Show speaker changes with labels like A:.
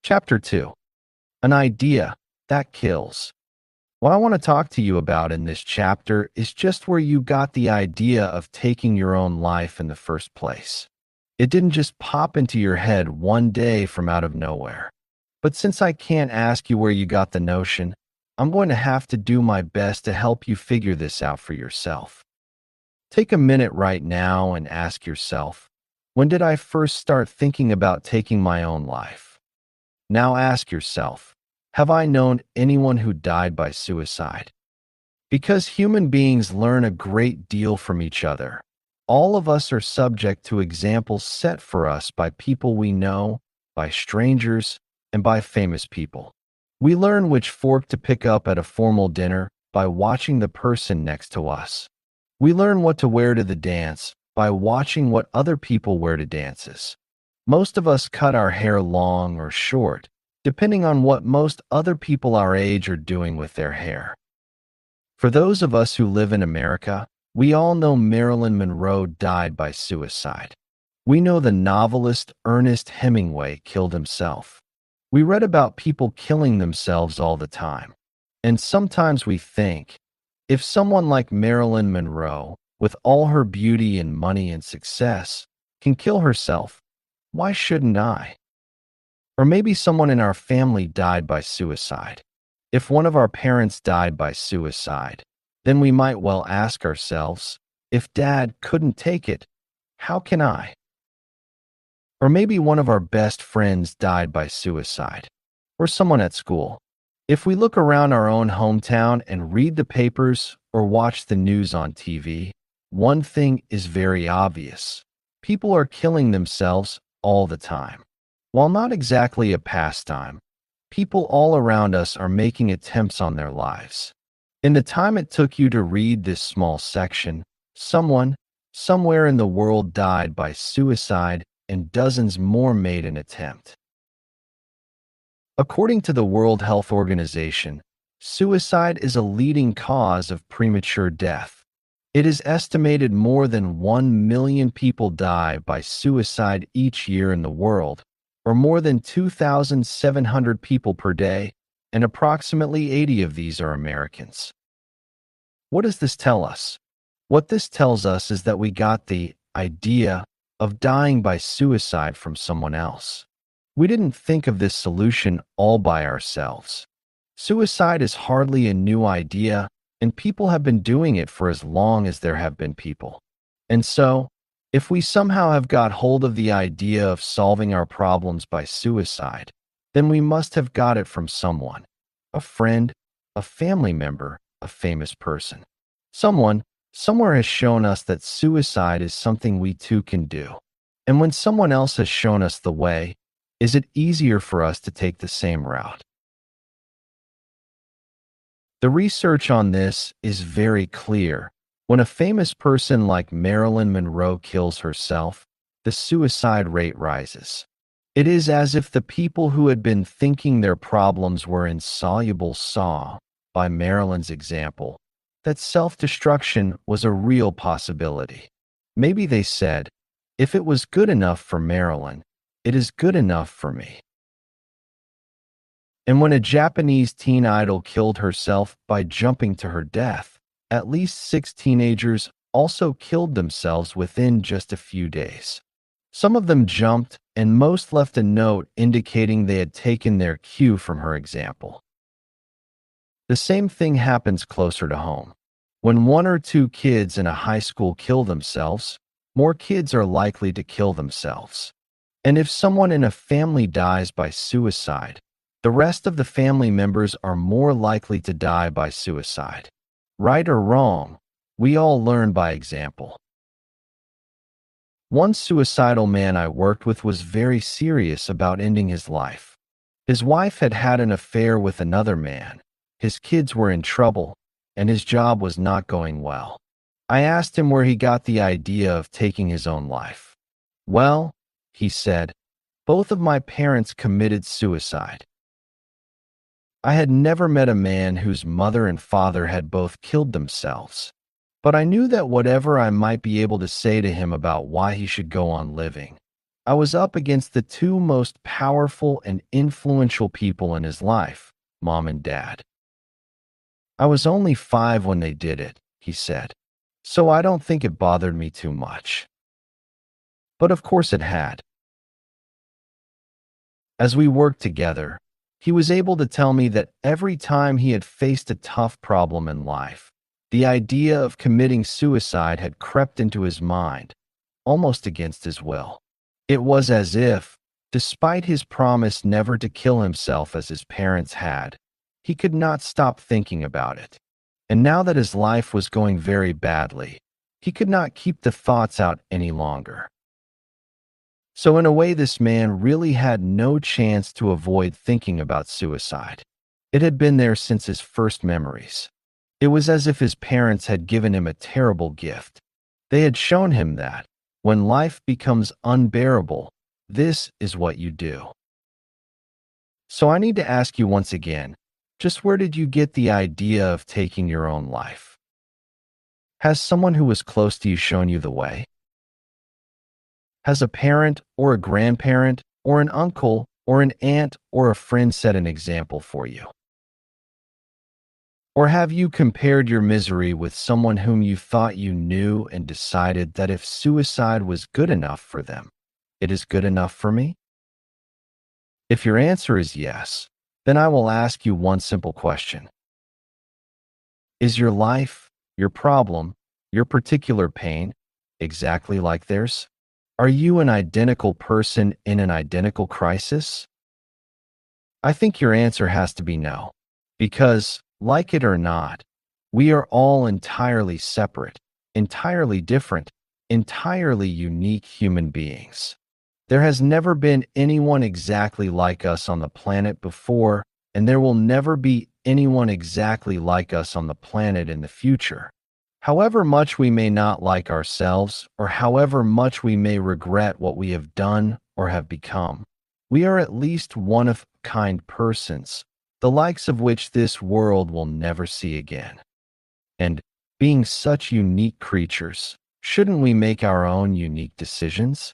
A: Chapter 2. An idea that kills. What I want to talk to you about in this chapter is just where you got the idea of taking your own life in the first place. It didn't just pop into your head one day from out of nowhere. But since I can't ask you where you got the notion, I'm going to have to do my best to help you figure this out for yourself. Take a minute right now and ask yourself, when did I first start thinking about taking my own life? Now ask yourself, have I known anyone who died by suicide? Because human beings learn a great deal from each other, all of us are subject to examples set for us by people we know, by strangers, and by famous people. We learn which fork to pick up at a formal dinner by watching the person next to us. We learn what to wear to the dance by watching what other people wear to dances. Most of us cut our hair long or short, depending on what most other people our age are doing with their hair. For those of us who live in America, we all know Marilyn Monroe died by suicide. We know the novelist Ernest Hemingway killed himself. We read about people killing themselves all the time. And sometimes we think, if someone like Marilyn Monroe, with all her beauty and money and success, can kill herself, why shouldn't I? Or maybe someone in our family died by suicide. If one of our parents died by suicide, then we might well ask ourselves, if Dad couldn't take it, how can I? Or maybe one of our best friends died by suicide, or someone at school. If we look around our own hometown and read the papers or watch the news on TV, one thing is very obvious. People are killing themselves all the time. While not exactly a pastime, people all around us are making attempts on their lives. In the time it took you to read this small section, someone, somewhere in the world died by suicide and dozens more made an attempt. According to the World Health Organization, suicide is a leading cause of premature death. It is estimated more than 1 million people die by suicide each year in the world, or more than 2,700 people per day, and approximately 80 of these are Americans. What does this tell us? What this tells us is that we got the idea of dying by suicide from someone else. We didn't think of this solution all by ourselves. Suicide is hardly a new idea, and people have been doing it for as long as there have been people. And so, if we somehow have got hold of the idea of solving our problems by suicide, then we must have got it from someone, a friend, a family member, a famous person. Someone, somewhere has shown us that suicide is something we too can do. And when someone else has shown us the way, is it easier for us to take the same route? The research on this is very clear. When a famous person like Marilyn Monroe kills herself, the suicide rate rises. It is as if the people who had been thinking their problems were insoluble saw, by Marilyn's example, that self-destruction was a real possibility. Maybe they said, if it was good enough for Marilyn, it is good enough for me. And when a Japanese teen idol killed herself by jumping to her death, at least 6 teenagers also killed themselves within just a few days. Some of them jumped, and most left a note indicating they had taken their cue from her example. The same thing happens closer to home. When 1 or 2 kids in a high school kill themselves, more kids are likely to kill themselves. And if someone in a family dies by suicide, the rest of the family members are more likely to die by suicide. Right or wrong, we all learn by example. One suicidal man I worked with was very serious about ending his life. His wife had had an affair with another man, his kids were in trouble, and his job was not going well. I asked him where he got the idea of taking his own life. Well, he said, both of my parents committed suicide. I had never met a man whose mother and father had both killed themselves, but I knew that whatever I might be able to say to him about why he should go on living, I was up against the two most powerful and influential people in his life, Mom and Dad. I was only 5 when they did it, he said, so I don't think it bothered me too much. But of course it had. As we worked together, he was able to tell me that every time he had faced a tough problem in life, the idea of committing suicide had crept into his mind, almost against his will. It was as if, despite his promise never to kill himself as his parents had, he could not stop thinking about it. And now that his life was going very badly, he could not keep the thoughts out any longer. So in a way, this man really had no chance to avoid thinking about suicide. It had been there since his first memories. It was as if his parents had given him a terrible gift. They had shown him that, when life becomes unbearable, this is what you do. So I need to ask you once again, just where did you get the idea of taking your own life? Has someone who was close to you shown you the way? Has a parent or a grandparent or an uncle or an aunt or a friend set an example for you? Or have you compared your misery with someone whom you thought you knew and decided that if suicide was good enough for them, it is good enough for me? If your answer is yes, then I will ask you one simple question. Is your life, your problem, your particular pain exactly like theirs? Are you an identical person in an identical crisis? I think your answer has to be no, because, like it or not, we are all entirely separate, entirely different, entirely unique human beings. There has never been anyone exactly like us on the planet before, and there will never be anyone exactly like us on the planet in the future. However much we may not like ourselves, or however much we may regret what we have done or have become, we are at least one-of-a-kind persons, the likes of which this world will never see again. And, being such unique creatures, shouldn't we make our own unique decisions?